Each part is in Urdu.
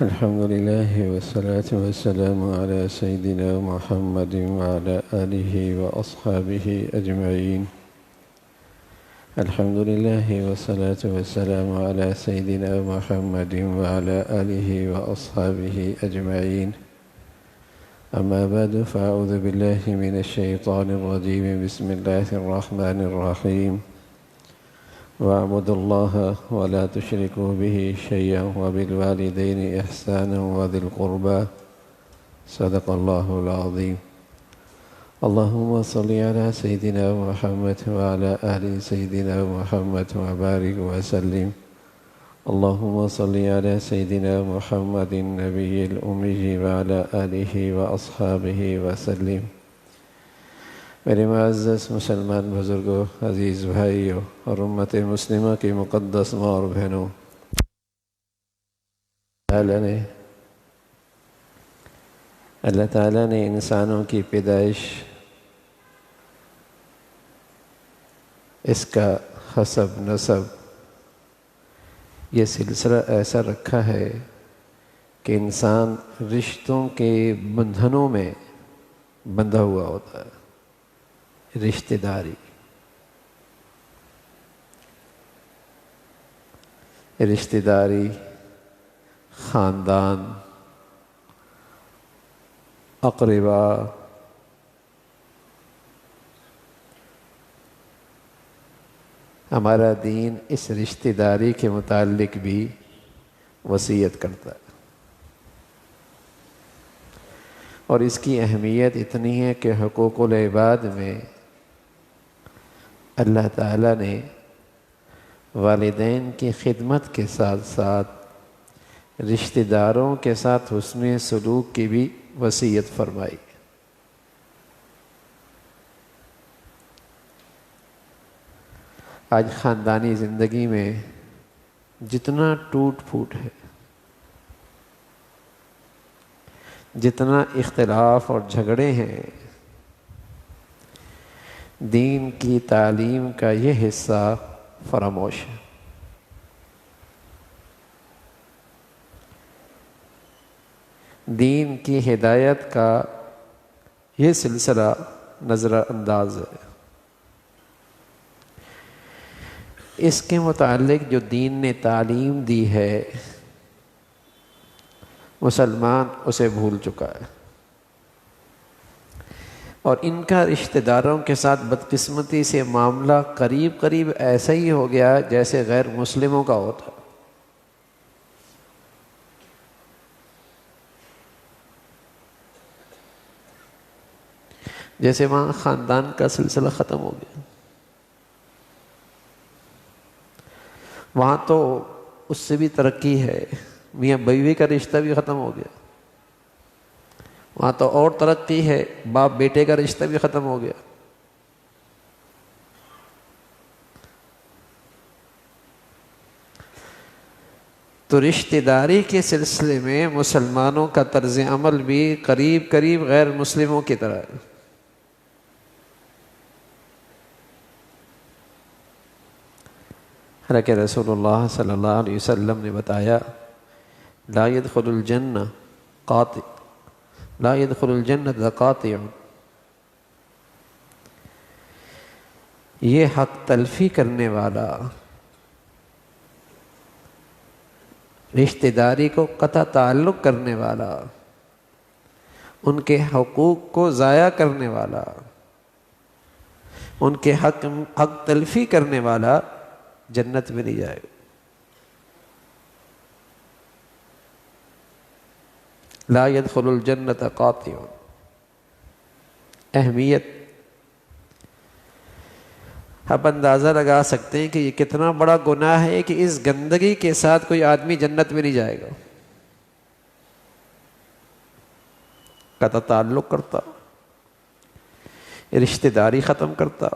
الحمد لله والصلاة والسلام على سيدنا محمد وعلى آله وأصحابه أجمعين. الحمد لله والصلاة والسلام على سيدنا محمد وعلى آله وأصحابه أجمعين. أما بعد فأعوذ بالله من الشيطان الرجيم. بسم الله الرحمن الرحيم. واعبدوا الله ولا تشركوا به شيئا وبالوالدين إحسانا وذي القربى. صدق الله العظيم. اللهم صل على سيدنا محمد وعلى آل سيدنا محمد وبارك وسلم. اللهم صل على سيدنا محمد النبي الأمي وعلى آله وأصحابه وسلم. میرے معزز مسلمان بزرگوں، عزیز بھائیوں اور امت مسلمہ کی مقدس ماں اور بہنوں، اللہ تعالیٰ نے انسانوں کی پیدائش، اس کا حسب نسب، یہ سلسلہ ایسا رکھا ہے کہ انسان رشتوں کے بندھنوں میں بندھا ہوا ہوتا ہے. رشتہ داری، خاندان، اقربا، ہمارا دین اس رشتہ داری کے متعلق بھی وصیت کرتا ہے، اور اس کی اہمیت اتنی ہے کہ حقوق العباد میں اللہ تعالیٰ نے والدین کی خدمت کے ساتھ ساتھ رشتہ داروں کے ساتھ حسن سلوک کی بھی وصیت فرمائی. آج خاندانی زندگی میں جتنا ٹوٹ پھوٹ ہے، جتنا اختلاف اور جھگڑے ہیں، دین کی تعلیم کا یہ حصہ فراموش ہے. دین کی ہدایت کا یہ سلسلہ نظر انداز ہے. اس کے متعلق جو دین نے تعلیم دی ہے، مسلمان اسے بھول چکا ہے، اور ان کا رشتہ داروں کے ساتھ بدقسمتی سے معاملہ قریب قریب ایسا ہی ہو گیا جیسے غیر مسلموں کا ہوتا. جیسے وہاں خاندان کا سلسلہ ختم ہو گیا، وہاں تو اس سے بھی ترقی ہے، میاں بیوی کا رشتہ بھی ختم ہو گیا. وہاں تو اور ترقی ہے، باپ بیٹے کا رشتہ بھی ختم ہو گیا. تو رشتہ داری کے سلسلے میں مسلمانوں کا طرز عمل بھی قریب قریب غیر مسلموں کی طرح ہے. حالانکہ رسول اللہ صلی اللہ علیہ وسلم نے بتایا، لا يدخل الجنہ قاطع، یہ حق تلفی کرنے والا، رشتہ داری کو قطع تعلق کرنے والا، ان کے حقوق کو ضائع کرنے والا، ان کے حق تلفی کرنے والا جنت میں نہیں جائے گا. لا يدخل الجنت قاطع. اہمیت آپ اندازہ لگا سکتے ہیں کہ یہ کتنا بڑا گناہ ہے کہ اس گندگی کے ساتھ کوئی آدمی جنت میں نہیں جائے گا. قطع تعلق کرتا، رشتہ داری ختم کرتا،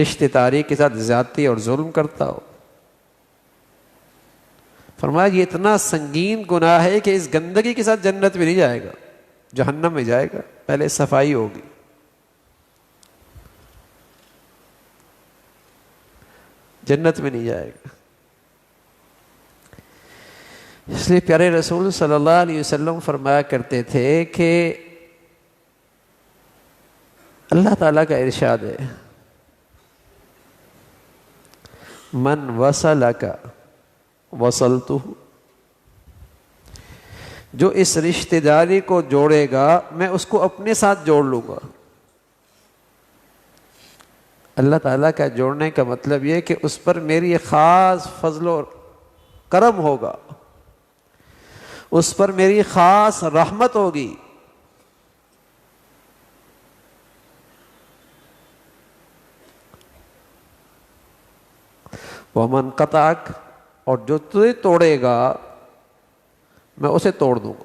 رشتہ داری کے ساتھ زیادتی اور ظلم کرتا ہو. فرمایا یہ اتنا سنگین گناہ ہے کہ اس گندگی کے ساتھ جنت میں نہیں جائے گا، جہنم میں جائے گا. پہلے صفائی ہوگی. جنت میں نہیں جائے گا۔ اس لیے پیارے رسول صلی اللہ علیہ وسلم فرمایا کرتے تھے کہ اللہ تعالیٰ کا ارشاد ہے، من وصلک وصلتہ، جو اس رشتہ داری کو جوڑے گا میں اس کو اپنے ساتھ جوڑ لوں گا۔ اللہ تعالیٰ کا جوڑنے کا مطلب یہ کہ اس پر میری خاص فضل و کرم ہوگا، اس پر میری خاص رحمت ہوگی۔ وَمَنْ قَطَعَكَ، اور جو تجھے توڑے گا میں اسے توڑ دوں گا،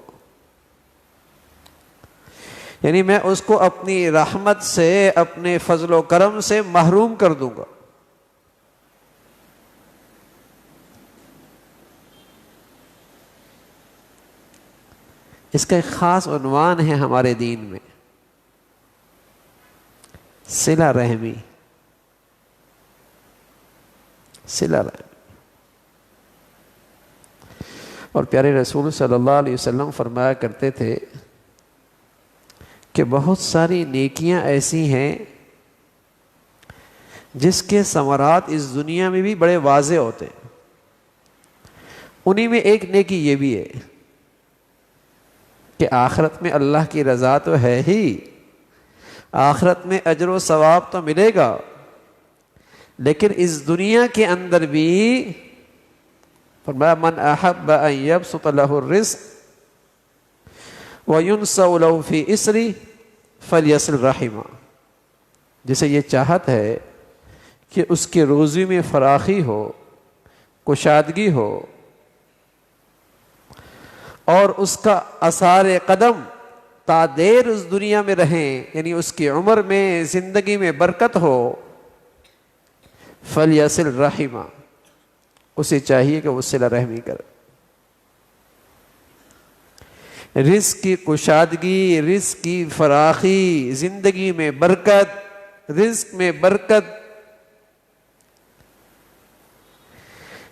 یعنی میں اس کو اپنی رحمت سے، اپنے فضل و کرم سے محروم کر دوں گا۔ اس کا ایک خاص عنوان ہے ہمارے دین میں، صلہ رحمی، صلہ رحمی۔ اور پیارے رسول صلی اللہ علیہ وسلم فرمایا کرتے تھے کہ بہت ساری نیکیاں ایسی ہیں جس کے ثمرات اس دنیا میں بھی بڑے واضح ہوتے ہیں، انہی میں ایک نیکی یہ بھی ہے کہ آخرت میں اللہ کی رضا تو ہے ہی، آخرت میں اجر و ثواب تو ملے گا، لیکن اس دنیا کے اندر بھی فرمایا من احب ان یبسط له الرزق وینسأ له فی اسری فلیصل رحمہ، جسے یہ چاہت ہے کہ اس کے روزی میں فراخی ہو، کشادگی ہو، اور اس کا آثار قدم تا دیر اس دنیا میں رہیں، یعنی اس کی عمر میں، زندگی میں برکت ہو، فلیصل رحمہ، اسے چاہیے کہ وہ صلہ رحمی کرے۔ رزق کی کشادگی، رزق کی فراخی، زندگی میں برکت، رزق میں برکت،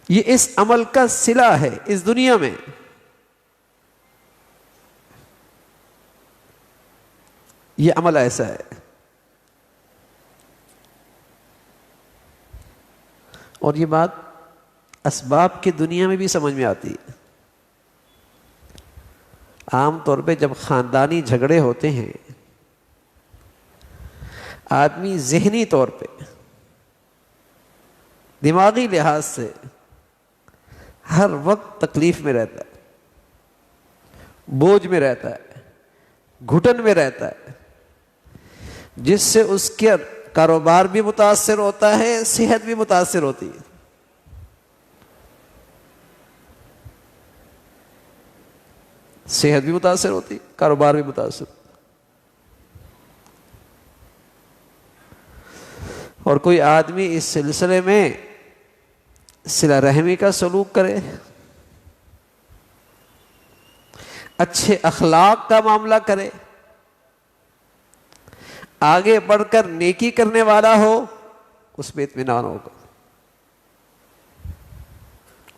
یہ اس عمل کا صلہ ہے اس دنیا میں۔ یہ عمل ایسا ہے، اور یہ بات اسباب کی دنیا میں بھی سمجھ میں آتی ہے۔ عام طور پہ جب خاندانی جھگڑے ہوتے ہیں، آدمی ذہنی طور پہ، دماغی لحاظ سے ہر وقت تکلیف میں رہتا ہے، بوجھ میں رہتا ہے، گھٹن میں رہتا ہے، جس سے اس کے کاروبار بھی متاثر ہوتا ہے، صحت بھی متاثر ہوتی ہے۔ صحت بھی متاثر ہوتی، کاروبار بھی متاثر ہوتا۔ اور کوئی آدمی اس سلسلے میں صلہ رحمی کا سلوک کرے، اچھے اخلاق کا معاملہ کرے، آگے بڑھ کر نیکی کرنے والا ہو، اس میں اطمینان ہوگا،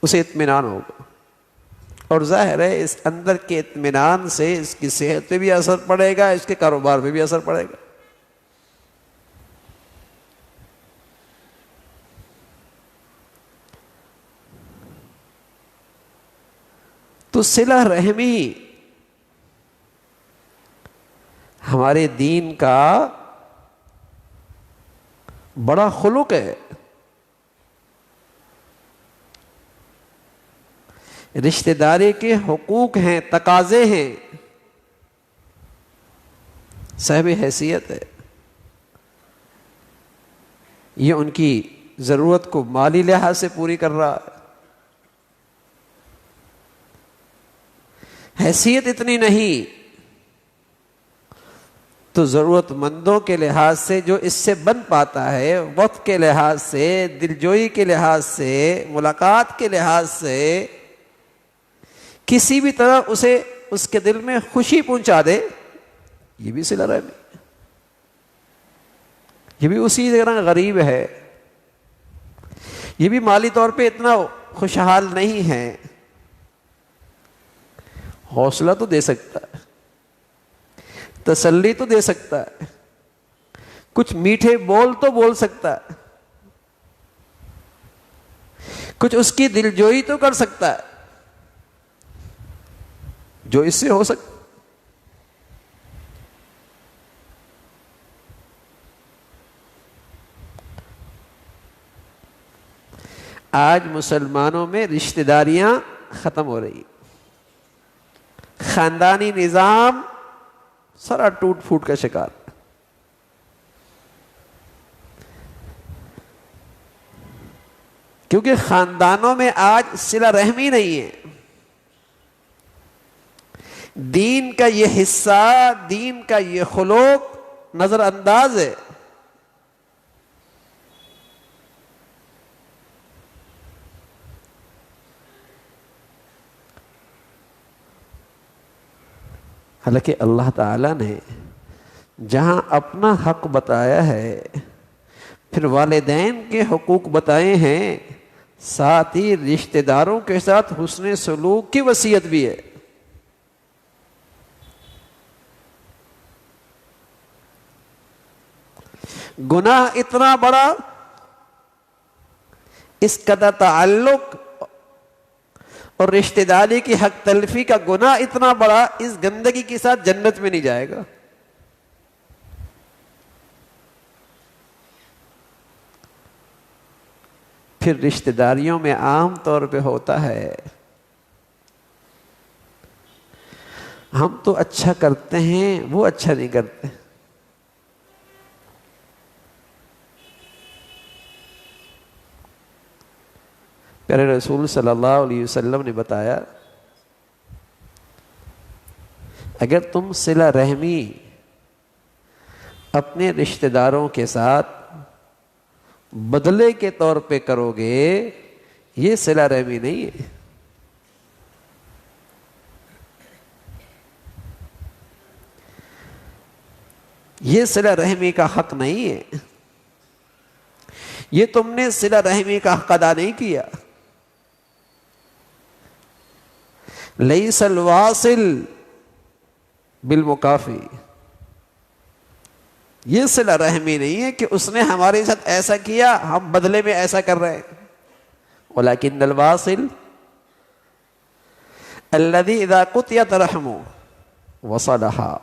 اسے اطمینان ہوگا۔ اور ظاہر ہے اس اندر کے اطمینان سے اس کی صحت پہ بھی اثر پڑے گا، اس کے کاروبار پہ بھی اثر پڑے گا۔ تو صلہ رحمی ہمارے دین کا بڑا خلق ہے۔ رشتہ داری کے حقوق ہیں، تقاضے ہیں، صاحب حیثیت ہے، یہ ان کی ضرورت کو مالی لحاظ سے پوری کر رہا ہے۔ حیثیت اتنی نہیں تو ضرورت مندوں کے لحاظ سے جو اس سے بن پاتا ہے، وقت کے لحاظ سے، دلجوئی کے لحاظ سے، ملاقات کے لحاظ سے، کسی بھی طرح اسے اس کے دل میں خوشی پہنچا دے، یہ بھی صلہ رحمی، یہ بھی اسی طرح غریب ہے، یہ بھی مالی طور پہ اتنا خوشحال نہیں ہے، حوصلہ تو دے سکتا ہے، تسلی تو دے سکتا ہے، کچھ میٹھے بول تو بول سکتا ہے، کچھ اس کی دلجوئی تو کر سکتا ہے، جو اس سے ہو سکتا۔ آج مسلمانوں میں رشتہ داریاں ختم ہو رہی، خاندانی نظام سارا ٹوٹ پھوٹ کا شکار، کیونکہ خاندانوں میں آج صلہ رحمی نہیں ہے، دین کا یہ حصہ، دین کا یہ خلق نظر انداز ہے۔ حالانکہ اللہ تعالیٰ نے جہاں اپنا حق بتایا ہے، پھر والدین کے حقوق بتائے ہیں، ساتھ ہی رشتہ داروں کے ساتھ حسن سلوک کی وصیت بھی ہے۔ گناہ اتنا بڑا، اس قدر تعلق اور رشتہ داری کی حق تلفی کا گناہ اتنا بڑا، اس گندگی کے ساتھ جنت میں نہیں جائے گا۔ پھر رشتہ داریوں میں عام طور پہ ہوتا ہے، ہم تو اچھا کرتے ہیں، وہ اچھا نہیں کرتے۔ پیارے رسول صلی اللہ علیہ وسلم نے بتایا، اگر تم صلہ رحمی اپنے رشتہ داروں کے ساتھ بدلے کے طور پہ کرو گے، یہ صلہ رحمی نہیں ہے، یہ صلہ رحمی کا حق نہیں ہے، یہ تم نے صلہ رحمی کا حق ادا نہیں کیا۔ لیس الواصل بالمکافی، یہ صلہ رحمی نہیں ہے کہ اس نے ہمارے ساتھ ایسا کیا، ہم بدلے میں ایسا کر رہے ہیں۔ ولکن الواصل الذی اذا قطعت رحمہ وصلھا،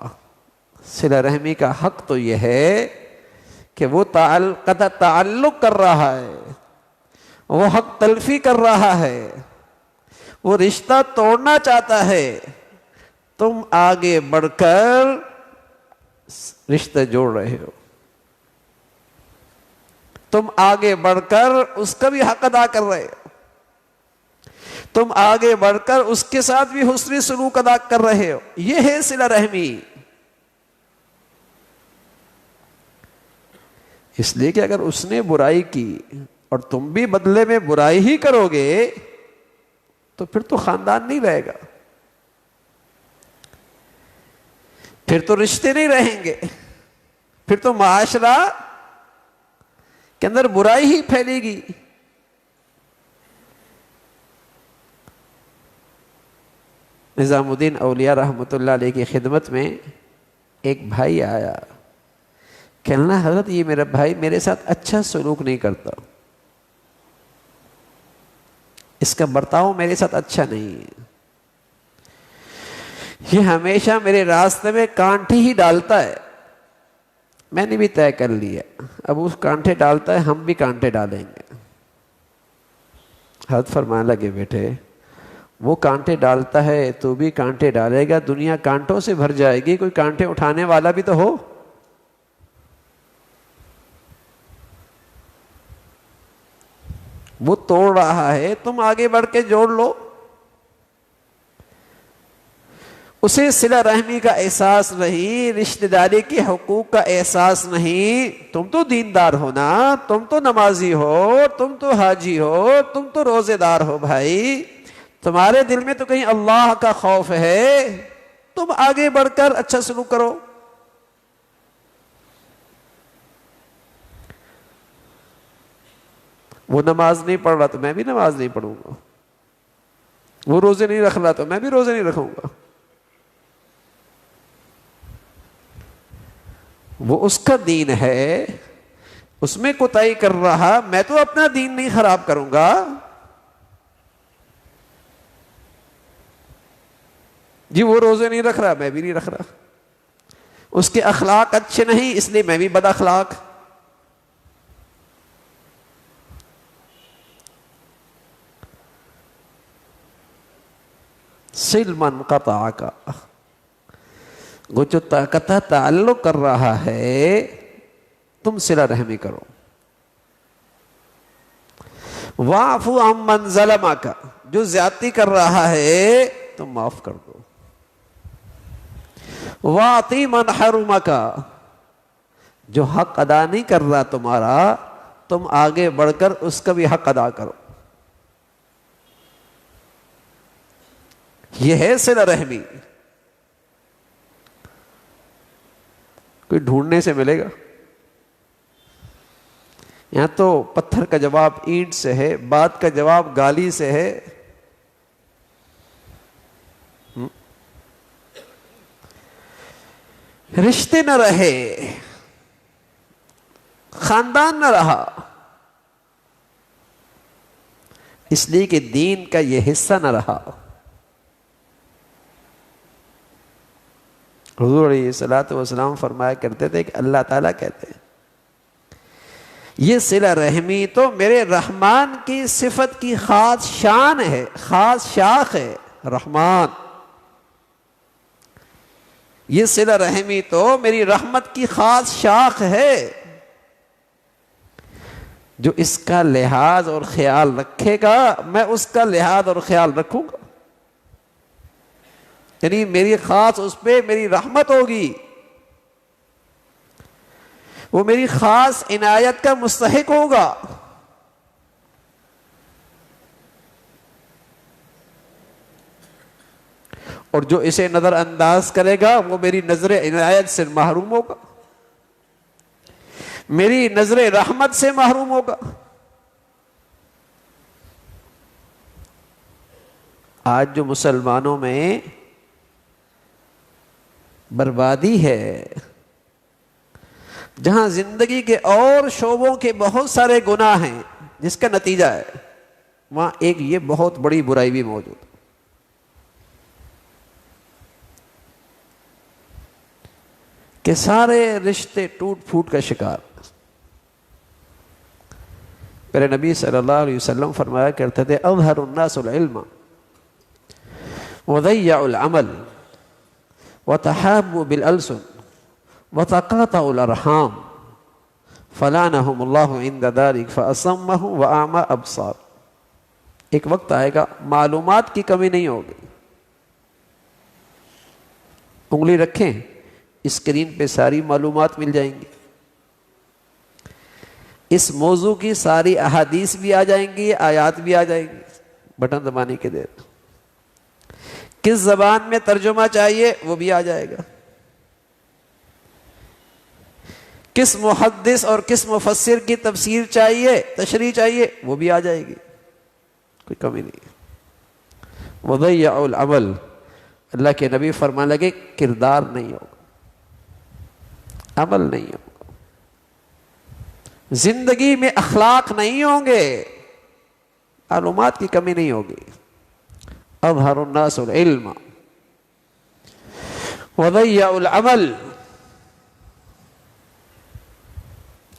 صلہ رحمی کا حق تو یہ ہے کہ وہ قطع تعلق کر رہا ہے، وہ حق تلفی کر رہا ہے، وہ رشتہ توڑنا چاہتا ہے، تم آگے بڑھ کر رشتہ جوڑ رہے ہو، تم آگے بڑھ کر اس کا بھی حق ادا کر رہے ہو، تم آگے بڑھ کر اس کے ساتھ بھی حسن سلوک ادا کر رہے ہو، یہ ہے صلہ رحمی۔ اس لیے کہ اگر اس نے برائی کی اور تم بھی بدلے میں برائی ہی کرو گے تو پھر تو خاندان نہیں رہے گا، پھر تو رشتے نہیں رہیں گے، پھر تو معاشرہ کے اندر برائی ہی پھیلے گی۔ نظام الدین اولیاء رحمۃ اللہ علیہ کی خدمت میں ایک بھائی آیا، کہنا حضرت یہ میرا بھائی میرے ساتھ اچھا سلوک نہیں کرتا، اس کا برتاؤ میرے ساتھ اچھا نہیں ہے، یہ ہمیشہ میرے راستے میں کانٹے ہی ڈالتا ہے۔ میں نے بھی طے کر لیا، اب اس کانٹے ڈالتا ہے، ہم بھی کانٹے ڈالیں گے۔ حضرت فرمانے لگے بیٹے وہ کانٹے ڈالتا ہے تو بھی کانٹے ڈالے گا، دنیا کانٹوں سے بھر جائے گی، کوئی کانٹے اٹھانے والا بھی تو ہو۔ وہ توڑ رہا ہے، تم آگے بڑھ کے جوڑ لو۔ اسے صلہ رحمی کا احساس نہیں، رشتہ داری کے حقوق کا احساس نہیں۔ تم تو دیندار ہو نا، تم تو نمازی ہو، تم تو حاجی ہو، تم تو روزے دار ہو، بھائی تمہارے دل میں تو کہیں اللہ کا خوف ہے، تم آگے بڑھ کر اچھا سلوک کرو۔ وہ نماز نہیں پڑھ رہا تو میں بھی نماز نہیں پڑھوں گا، وہ روزے نہیں رکھ رہا تو میں بھی روزے نہیں رکھوں گا. وہ اس کا دین ہے، اس میں کوتاہی کر رہا، میں تو اپنا دین نہیں خراب کروں گا. جی وہ روزے نہیں رکھ رہا، میں بھی نہیں رکھ رہا. اس کے اخلاق اچھے نہیں اس لیے میں بھی بد اخلاق. سل من قطع کا، وہ جو قطع تعلق کر رہا ہے تم صلہ رحمی کرو. واعفو عمن ظلمک، جو زیادتی کر رہا ہے تم معاف کر دو. واعطی من حرمک، جو حق ادا نہیں کر رہا تمہارا تم آگے بڑھ کر اس کا بھی حق ادا کرو. یہ ہے صلہ رحمی. کوئی ڈھونڈنے سے ملے گا؟ یہاں تو پتھر کا جواب اینٹ سے ہے، بات کا جواب گالی سے ہے. رشتے نہ رہے، خاندان نہ رہا، اس لیے کہ دین کا یہ حصہ نہ رہا. حضور علیہ الصلوۃ والسلام فرمایا کرتے تھے کہ اللہ تعالیٰ کہتے ہیں یہ صلہ رحمی تو میرے رحمان کی صفت کی خاص شان ہے، خاص شاخ ہے. رحمان، یہ صلہ رحمی تو میری رحمت کی خاص شاخ ہے. جو اس کا لحاظ اور خیال رکھے گا میں اس کا لحاظ اور خیال رکھوں گا. یعنی میری خاص اس پہ میری رحمت ہوگی، وہ میری خاص عنایت کا مستحق ہوگا. اور جو اسے نظر انداز کرے گا وہ میری نظر عنایت سے محروم ہوگا، میری نظر رحمت سے محروم ہوگا. آج جو مسلمانوں میں بربادی ہے، جہاں زندگی کے اور شعبوں کے بہت سارے گناہ ہیں جس کا نتیجہ ہے، وہاں ایک یہ بہت بڑی برائی بھی موجود ہے کہ سارے رشتے ٹوٹ پھوٹ کا شکار. پہلے نبی صلی اللہ علیہ وسلم فرمایا کرتے تھے اظہر الناس العلم وضيعوا العمل وتحابوا بالألسن وتقاطعوا الأرحام فلعنهم الله عند ذلك فأصمهم وأعمى أبصار. ایک وقت آئے گا معلومات کی کمی نہیں ہوگی. انگلی رکھیں اسکرین پہ ساری معلومات مل جائیں گی، اس موضوع کی ساری احادیث بھی آ جائیں گی، آیات بھی آ جائیں گی، بٹن دبانے کے دیر. کس زبان میں ترجمہ چاہیے وہ بھی آ جائے گا، کس محدث اور کس مفسر کی تفسیر چاہیے، تشریح چاہیے، وہ بھی آ جائے گی، کوئی کمی نہیں. وضيعوا العمل، اللہ کے نبی فرمان لگے کردار نہیں ہوگا، عمل نہیں ہوگا، زندگی میں اخلاق نہیں ہوں گے، معلومات کی کمی نہیں ہوگی. اظہر الناس العلم وضيعوا العمل.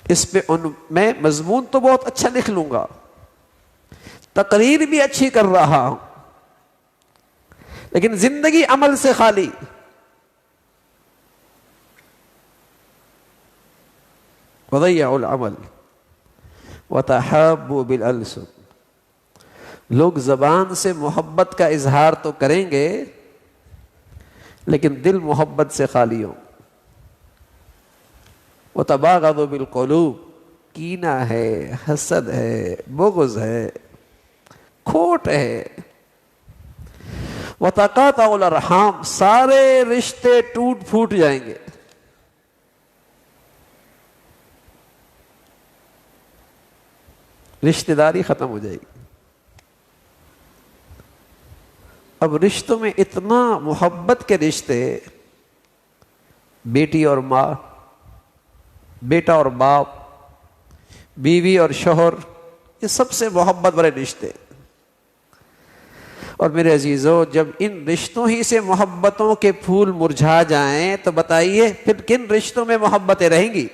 اس پہ میں مضمون تو بہت اچھا لکھ لوں گا، تقریر بھی اچھی کر رہا ہوں، لیکن زندگی عمل سے خالی. وضيعوا العمل وتحابوا بالألسن. لوگ زبان سے محبت کا اظہار تو کریں گے لیکن دل محبت سے خالی ہوں. وتباغضوا بالقلوب، کینہ ہے، حسد ہے، بغض ہے، کھوٹ ہے. وتقاطعوا الارحام، سارے رشتے ٹوٹ پھوٹ جائیں گے. رشتہ داری ختم ہو جائے گی. اب رشتوں میں اتنا محبت کے رشتے، بیٹی اور ماں، بیٹا اور باپ، بیوی اور شوہر، یہ سب سے محبت والے رشتے. اور میرے عزیزو، جب ان رشتوں ہی سے محبتوں کے پھول مرجھا جائیں تو بتائیے پھر کن رشتوں میں محبتیں رہیں گی؟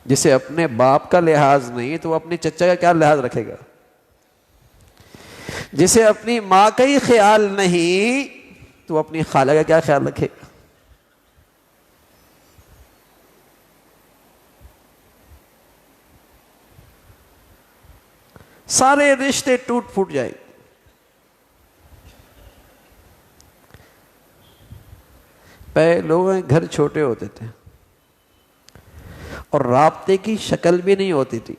جسے اپنے باپ کا لحاظ نہیں تو وہ اپنے چچا کا کیا لحاظ رکھے گا؟ جسے اپنی ماں کا ہی خیال نہیں تو وہ اپنی خالہ کا کیا خیال رکھے گا؟ سارے رشتے ٹوٹ پھوٹ جائیں. پہلے لوگوں کے گھر چھوٹے ہوتے تھے اور رابطے کی شکل بھی نہیں ہوتی تھی،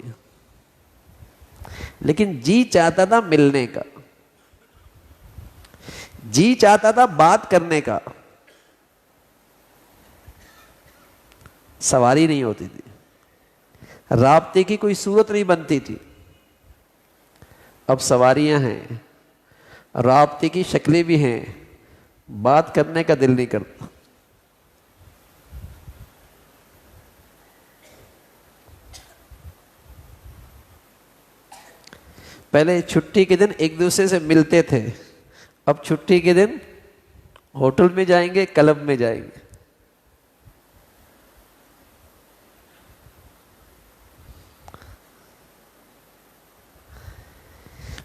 لیکن جی چاہتا تھا ملنے کا، جی چاہتا تھا بات کرنے کا. سواری نہیں ہوتی تھی، رابطے کی کوئی صورت نہیں بنتی تھی. اب سواریاں ہیں، رابطے کی شکلیں بھی ہیں، بات کرنے کا دل نہیں کرتا. پہلے چھٹی کے دن ایک دوسرے سے ملتے تھے، اب چھٹی کے دن ہوٹل میں جائیں گے، کلب میں جائیں گے.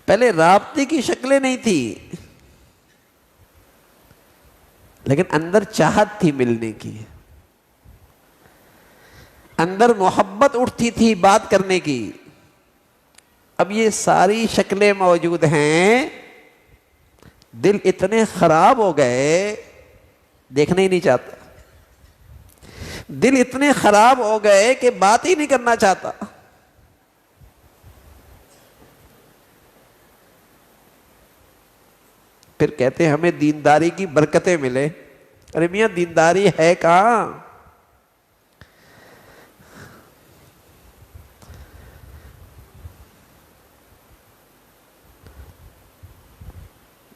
پہلے رابطے کی شکلیں نہیں تھی، لیکن اندر چاہت تھی ملنے کی، اندر محبت اٹھتی تھی بات کرنے کی. اب یہ ساری شکلیں موجود ہیں، دل اتنے خراب ہو گئے دیکھنا ہی نہیں چاہتا، دل اتنے خراب ہو گئے کہ بات ہی نہیں کرنا چاہتا. پھر کہتے ہیں ہمیں دینداری کی برکتیں ملے. ارے میاں دینداری ہے کہاں؟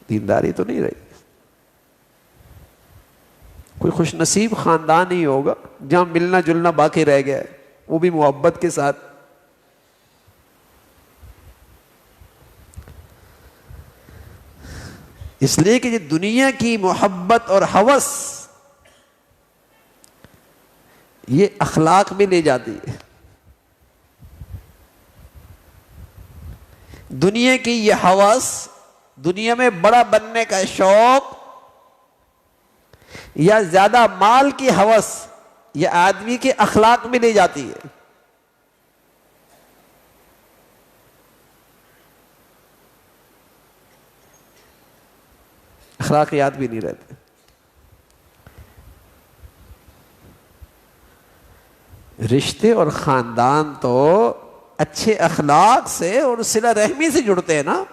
دینداری تو نہیں رہی. کوئی خوش نصیب خاندان ہی ہوگا جہاں ملنا جلنا باقی رہ گیا ہے، وہ بھی محبت کے ساتھ. اس لیے کہ یہ دنیا کی محبت اور ہوس یہ اخلاق میں لے جاتی ہے. دنیا کی یہ ہوس، دنیا میں بڑا بننے کا شوق یا زیادہ مال کی ہوس، یہ آدمی کے اخلاق میں لے جاتی ہے. اخلاقیات بھی نہیں رہتے. رشتے اور خاندان تو اچھے اخلاق سے اور صلہ رحمی سے جڑتے ہیں نا.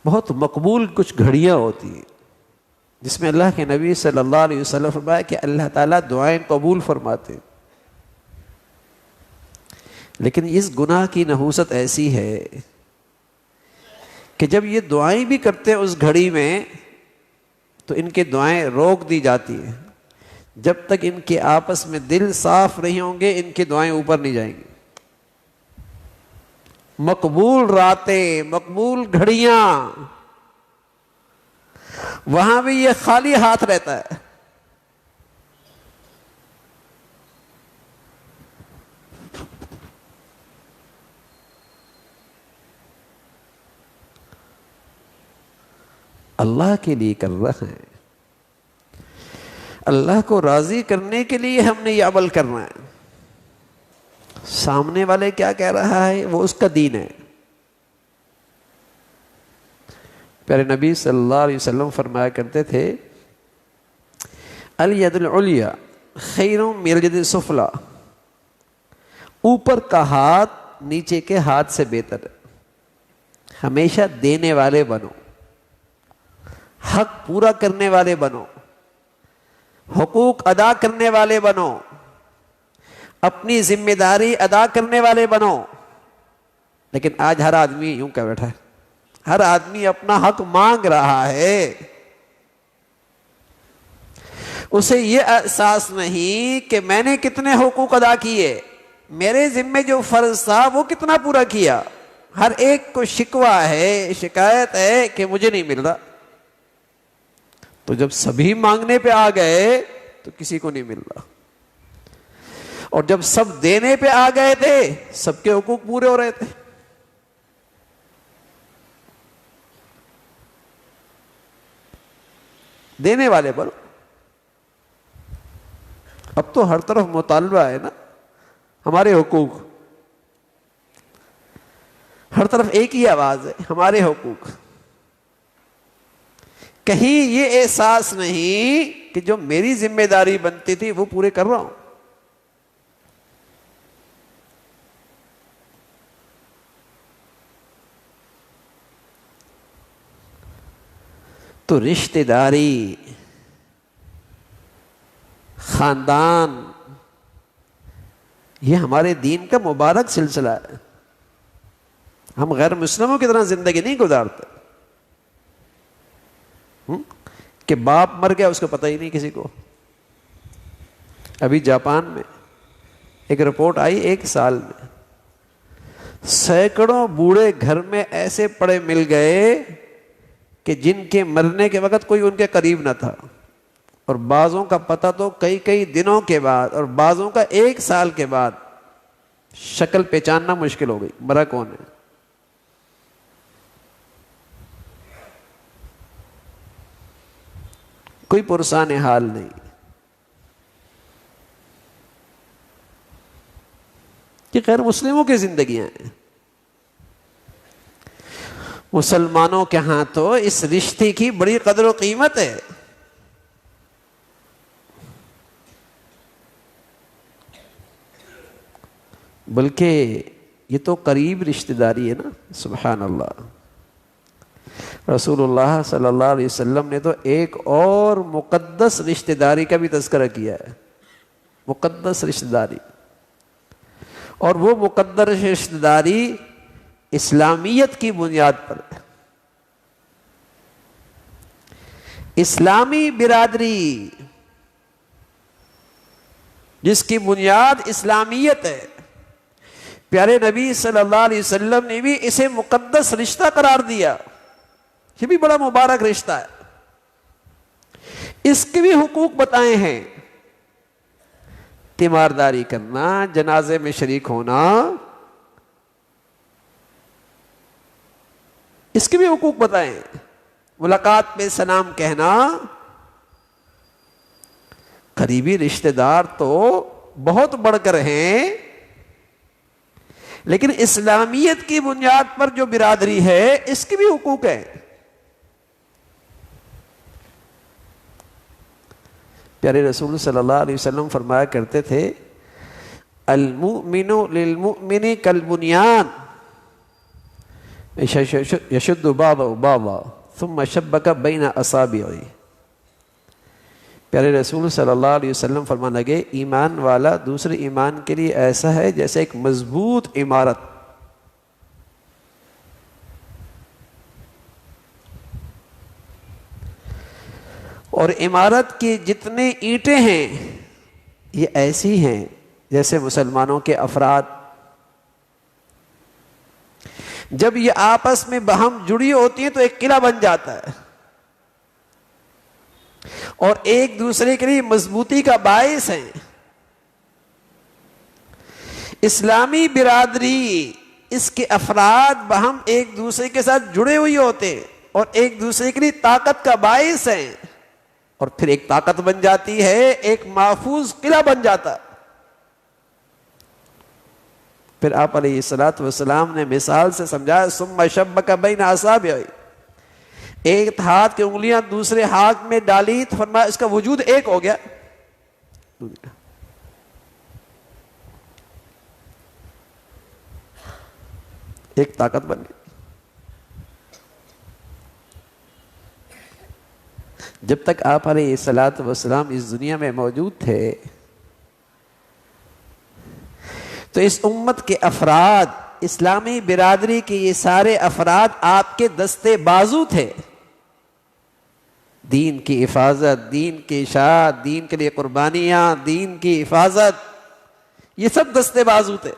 بہت مقبول کچھ گھڑیاں ہوتی ہیں جس میں اللہ کے نبی صلی اللہ علیہ وسلم فرمایا کہ اللہ تعالیٰ دعائیں قبول فرماتے ہیں. لیکن اس گناہ کی نحوست ایسی ہے کہ جب یہ دعائیں بھی کرتے ہیں اس گھڑی میں تو ان کے دعائیں روک دی جاتی ہیں. جب تک ان کے آپس میں دل صاف نہیں ہوں گے ان کی دعائیں اوپر نہیں جائیں گی. مقبول راتیں، مقبول گھڑیاں، وہاں بھی یہ خالی ہاتھ رہتا ہے. اللہ کے لیے کر رہے ہیں، اللہ کو راضی کرنے کے لیے ہم نے یہ عمل کرنا ہے. سامنے والے کیا کہہ رہا ہے وہ اس کا دین ہے. پیارے نبی صلی اللہ علیہ وسلم فرمایا کرتے تھے الید العلیٰ خیر من الید السفلی اوپر کا ہاتھ نیچے کے ہاتھ سے بہتر ہے. ہمیشہ دینے والے بنو، حق پورا کرنے والے بنو، حقوق ادا کرنے والے بنو، اپنی ذمہ داری ادا کرنے والے بنو. لیکن آج ہر آدمی یوں کہہ بیٹھا ہے، ہر آدمی اپنا حق مانگ رہا ہے. اسے یہ احساس نہیں کہ میں نے کتنے حقوق ادا کیے، میرے ذمے جو فرض تھا وہ کتنا پورا کیا. ہر ایک کو شکوہ ہے، شکایت ہے کہ مجھے نہیں مل رہا. تو جب سبھی مانگنے پہ آ گئے تو کسی کو نہیں مل رہا، اور جب سب دینے پہ آ گئے تھے سب کے حقوق پورے ہو رہے تھے. دینے والے بنو. اب تو ہر طرف مطالبہ ہے نا ہمارے حقوق، ہر طرف ایک ہی آواز ہے، ہمارے حقوق. کہیں یہ احساس نہیں کہ جو میری ذمہ داری بنتی تھی وہ پورے کر رہا ہوں. تو رشتہ داری، خاندان، یہ ہمارے دین کا مبارک سلسلہ ہے. ہم غیر مسلموں کی طرح زندگی نہیں گزارتے کہ باپ مر گیا اس کو پتہ ہی نہیں کسی کو. ابھی جاپان میں ایک رپورٹ آئی، 1 سال میں سینکڑوں بوڑھے گھر میں ایسے پڑے مل گئے کہ جن کے مرنے کے وقت کوئی ان کے قریب نہ تھا، اور بعضوں کا پتہ تو کئی دنوں کے بعد، اور بعضوں کا 1 سال کے بعد. شکل پہچاننا مشکل ہو گئی، مرا کون ہے. کوئی پرسان حال نہیں. یہ غیر مسلموں کی زندگیاں ہیں. مسلمانوں کے ہاں تو اس رشتے کی بڑی قدر و قیمت ہے. بلکہ یہ تو قریب رشتہ داری ہے نا. سبحان اللہ. رسول اللہ صلی اللہ علیہ وسلم نے تو ایک اور مقدس رشتہ داری کا بھی تذکرہ کیا ہے، مقدس رشتہ داری. اور وہ مقدس رشتہ داری اسلامیت کی بنیاد پر ہے. اسلامی برادری جس کی بنیاد اسلامیت ہے. پیارے نبی صلی اللہ علیہ وسلم نے بھی اسے مقدس رشتہ قرار دیا. یہ بھی بڑا مبارک رشتہ ہے. اس کے بھی حقوق بتائے ہیں. تیمارداری کرنا، جنازے میں شریک ہونا، اس کے بھی حقوق بتائے ہیں. ملاقات میں سلام کہنا. قریبی رشتہ دار تو بہت بڑھ کر ہیں، لیکن اسلامیت کی بنیاد پر جو برادری ہے اس کے بھی حقوق ہیں. پیارے رسول صلی اللہ علیہ وسلم فرمایا کرتے تھے، المؤمن للمؤمن کالبنیان یشد بعضہ بعضا ثم شبک بین اصابعہ. پیارے رسول صلی اللہ علیہ وسلم فرمانے لگے، ایمان والا دوسرے ایمان کے لیے ایسا ہے جیسے ایک مضبوط عمارت. اور عمارت کی جتنے اینٹیں ہیں یہ ایسی ہیں جیسے مسلمانوں کے افراد. جب یہ آپس میں باہم جڑی ہوتی ہیں تو ایک قلعہ بن جاتا ہے، اور ایک دوسرے کے لیے مضبوطی کا باعث ہیں. اسلامی برادری، اس کے افراد باہم ایک دوسرے کے ساتھ جڑے ہوئے ہوتے اور ایک دوسرے کے لیے طاقت کا باعث ہیں، اور پھر ایک طاقت بن جاتی ہے، ایک محفوظ قلعہ بن جاتا. پھر آپ علیہ الصلوۃ والسلام نے مثال سے سمجھایا، ثم شبک بین اصابعہ. ایک ہاتھ کی انگلیاں دوسرے ہاتھ میں ڈالی تو فرمایا اس کا وجود ایک ہو گیا. ایک طاقت بن گئی. جب تک آپ علیہ الصلوۃ والسلام اس دنیا میں موجود تھے تو اس امت کے افراد، اسلامی برادری کے یہ سارے افراد آپ کے دستے بازو تھے. دین کی حفاظت، دین کی اشاعت، دین کے لیے قربانیاں، دین کی حفاظت، یہ سب دستے بازو تھے.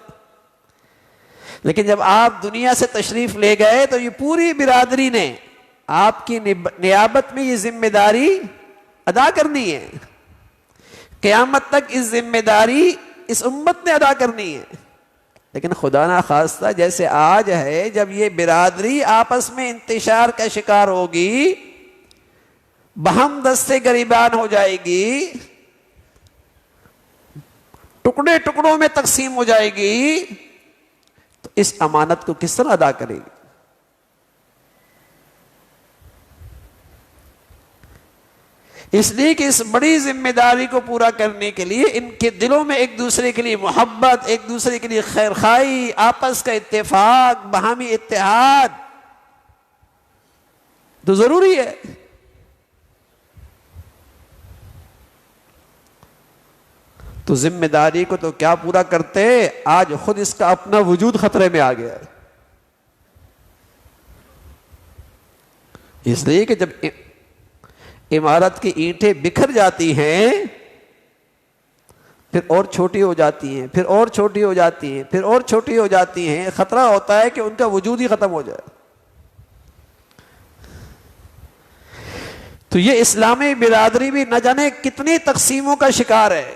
لیکن جب آپ دنیا سے تشریف لے گئے تو یہ پوری برادری نے آپ کی نیابت میں یہ ذمہ داری ادا کرنی ہے. قیامت تک اس ذمہ داری اس امت نے ادا کرنی ہے. لیکن خدا نہ خواستہ جیسے آج ہے، جب یہ برادری آپس میں انتشار کا شکار ہوگی، بہم دستے گریبان ہو جائے گی، ٹکڑے ٹکڑوں میں تقسیم ہو جائے گی، تو اس امانت کو کس طرح ادا کرے گی؟ اس لیے کہ اس بڑی ذمہ داری کو پورا کرنے کے لیے ان کے دلوں میں ایک دوسرے کے لیے محبت، ایک دوسرے کے لیے خیر خواہی، آپس کا اتفاق، باہمی اتحاد تو ضروری ہے. تو ذمہ داری کو تو کیا پورا کرتے، آج خود اس کا اپنا وجود خطرے میں آ گیا ہے. اس لیے کہ جب عمارت کی اینٹیں بکھر جاتی ہیں، پھر اور چھوٹی ہو جاتی ہیں، پھر اور چھوٹی ہو جاتی ہیں، پھر اور چھوٹی ہو جاتی ہیں، خطرہ ہوتا ہے کہ ان کا وجود ہی ختم ہو جائے. تو یہ اسلامی برادری بھی نہ جانے کتنی تقسیموں کا شکار ہے،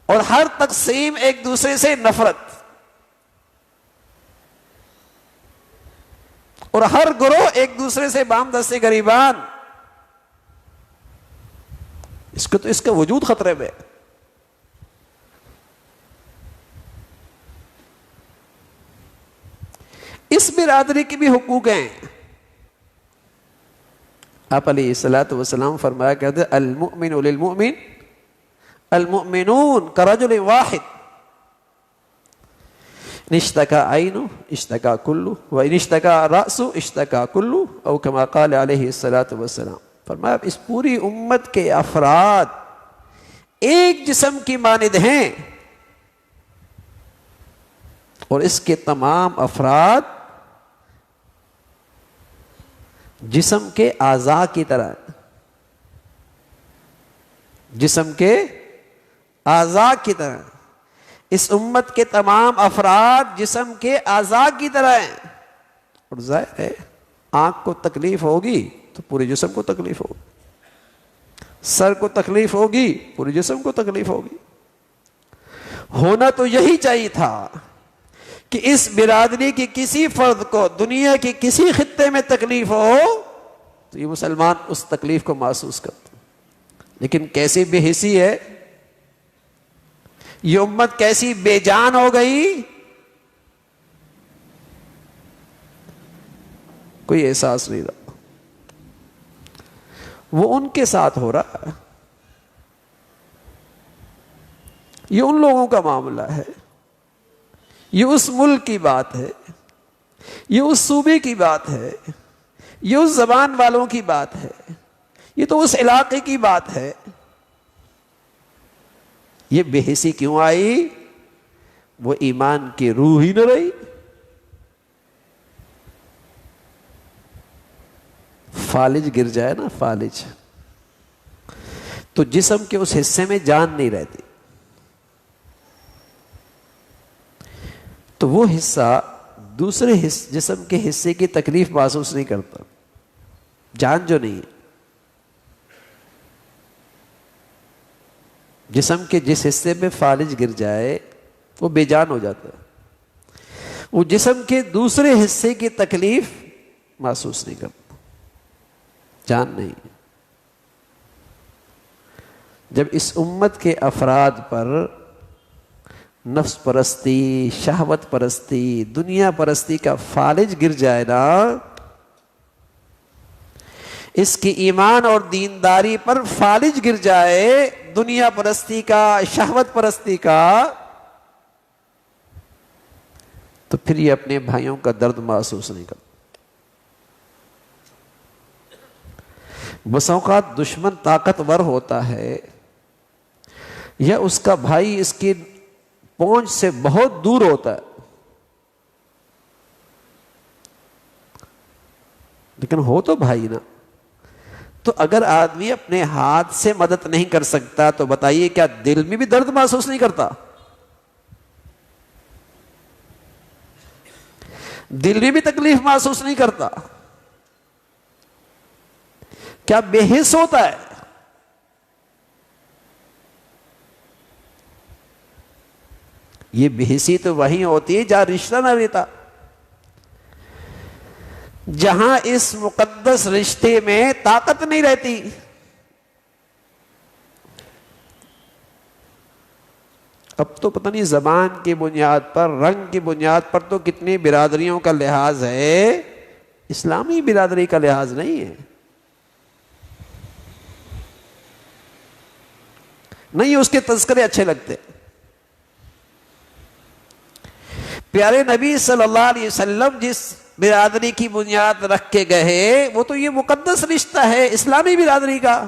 اور ہر تقسیم ایک دوسرے سے نفرت، اور ہر گروہ ایک دوسرے سے بام دستے گریبان. اس کو تو اس کا وجود خطرے میں. اس برادری کی بھی حقوق ہیں. آپ علیہ الصلوۃ والسلام فرمایا کرتے المؤمن للمؤمن المؤمنون کرجل واحد ان اشتكى عينه اشتكى كله وان اشتكى رأسه اشتكى كله او كما قال عليه الصلوۃ والسلام. فرمایا اس پوری امت کے افراد ایک جسم کی مانند ہیں، اور اس کے تمام افراد جسم کے اعضاء کی طرح ہیں. جسم کے اعضاء کی طرح اس امت کے تمام افراد جسم کے اعضاء کی طرح ہیں. اور ظاہر ہے آنکھ کو تکلیف ہوگی تو پورے جسم کو تکلیف ہوگی، سر کو تکلیف ہوگی پورے جسم کو تکلیف ہوگی. ہونا تو یہی چاہیے تھا کہ اس برادری کی کسی فرد کو دنیا کے کسی خطے میں تکلیف ہو تو یہ مسلمان اس تکلیف کو محسوس کرتا. لیکن کیسی بے حسی ہے یہ امت، کیسی بے جان ہو گئی، کوئی احساس نہیں رہا. وہ ان کے ساتھ ہو رہا ہے، یہ ان لوگوں کا معاملہ ہے، یہ اس ملک کی بات ہے، یہ اس صوبے کی بات ہے، یہ اس زبان والوں کی بات ہے، یہ تو اس علاقے کی بات ہے. یہ بے حسی کیوں آئی؟ وہ ایمان کی روح ہی نہ رہی. فالج گر جائے نا، فالج، تو جسم کے اس حصے میں جان نہیں رہتی. تو وہ حصہ دوسرے جسم کے حصے کی تکلیف محسوس نہیں کرتا، جان جو نہیں ہے. جسم کے جس حصے میں فالج گر جائے وہ بے جان ہو جاتا ہے، وہ جسم کے دوسرے حصے کی تکلیف محسوس نہیں کرتا، جان نہیں. جب اس امت کے افراد پر نفس پرستی، شہوت پرستی، دنیا پرستی کا فالج گر جائے نا، اس کی ایمان اور دینداری پر فالج گر جائے دنیا پرستی کا، شہوت پرستی کا، تو پھر یہ اپنے بھائیوں کا درد محسوس نہیں کرتا. بس اوقات دشمن طاقتور ہوتا ہے یا اس کا بھائی اس کی پہنچ سے بہت دور ہوتا ہے، لیکن ہو تو بھائی نا. تو اگر آدمی اپنے ہاتھ سے مدد نہیں کر سکتا تو بتائیے کیا دل میں بھی درد محسوس نہیں کرتا؟ دل میں بھی تکلیف محسوس نہیں کرتا؟ کیا بے حس ہوتا ہے؟ یہ بے حسی تو وہیں ہوتی ہے جہاں رشتہ نہ رہتا، جہاں اس مقدس رشتے میں طاقت نہیں رہتی. اب تو پتہ نہیں زبان کی بنیاد پر، رنگ کی بنیاد پر تو کتنی برادریوں کا لحاظ ہے، اسلامی برادری کا لحاظ نہیں ہے. نہیں اس کے تذکرے اچھے لگتے. پیارے نبی صلی اللہ علیہ وسلم جس برادری کی بنیاد رکھ کے گئے وہ تو یہ مقدس رشتہ ہے اسلامی برادری کا.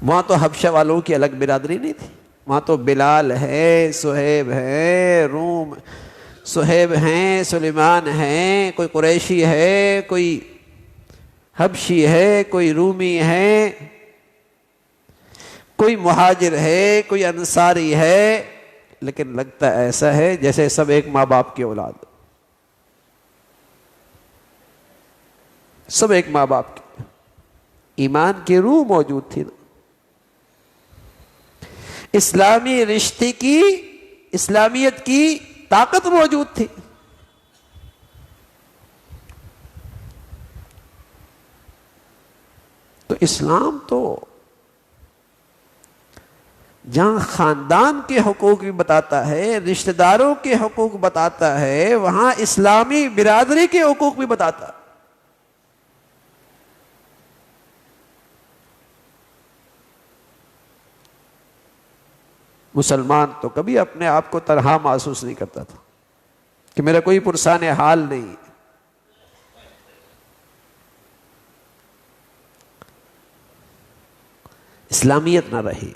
وہاں تو حبشہ والوں کی الگ برادری نہیں تھی، وہاں تو بلال ہے، صہیب ہے، روم صہیب ہیں، سلیمان ہیں، کوئی قریشی ہے، کوئی حبشی ہے، کوئی رومی ہے، کوئی مہاجر ہے، کوئی انصاری ہے، لیکن لگتا ایسا ہے جیسے سب ایک ماں باپ کی اولاد، سب ایک ماں باپ کی. ایمان کی روح موجود تھی نا، اسلامی رشتے کی، اسلامیت کی طاقت موجود تھی. تو اسلام تو جہاں خاندان کے حقوق بھی بتاتا ہے، رشتہ داروں کے حقوق بتاتا ہے، وہاں اسلامی برادری کے حقوق بھی بتاتا ہے. مسلمان تو کبھی اپنے آپ کو تنہا محسوس نہیں کرتا تھا کہ میرا کوئی پرسان حال نہیں. اسلامیت نہ رہی،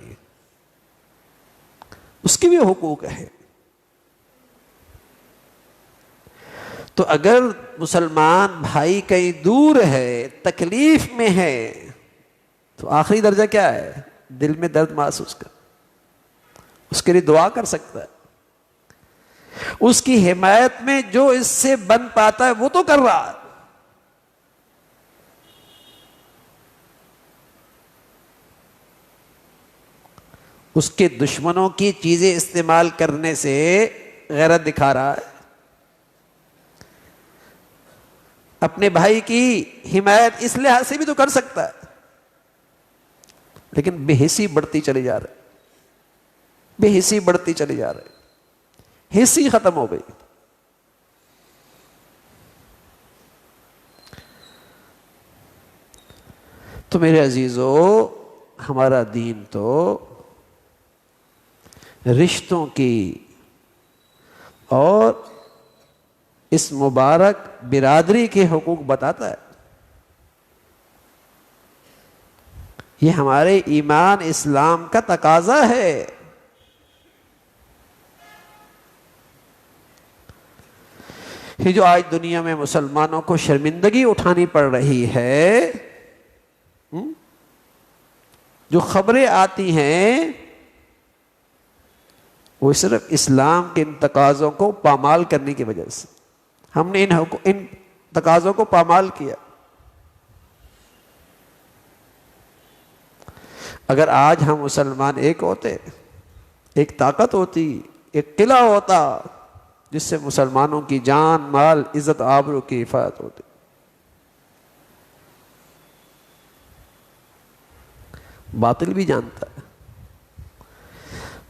اس کے بھی حقوق ہیں. تو اگر مسلمان بھائی کہیں دور ہے، تکلیف میں ہے، تو آخری درجہ کیا ہے؟ دل میں درد محسوس کر، اس کے لیے دعا کر سکتا ہے، اس کی حمایت میں جو اس سے بن پاتا ہے وہ تو کر رہا ہے. اس کے دشمنوں کی چیزیں استعمال کرنے سے غیرت دکھا رہا ہے، اپنے بھائی کی حمایت اس لحاظ سے بھی تو کر سکتا ہے، لیکن بے حسی بڑھتی چلی جا رہی، بے حسی بڑھتی چلی جا رہی، حسی ختم ہو گئی. تو میرے عزیزو، ہمارا دین تو رشتوں کی اور اس مبارک برادری کے حقوق بتاتا ہے. یہ ہمارے ایمان اسلام کا تقاضا ہے. یہ جو آج دنیا میں مسلمانوں کو شرمندگی اٹھانی پڑ رہی ہے، جو خبریں آتی ہیں، وہ صرف اسلام کے ان تقاضوں کو پامال کرنے کی وجہ سے. ہم نے ان تقاضوں کو پامال کیا. اگر آج ہم مسلمان ایک ہوتے، ایک طاقت ہوتی، ایک قلعہ ہوتا جس سے مسلمانوں کی جان، مال، عزت، آبرو کی حفاظت ہوتی. باطل بھی جانتا ہے،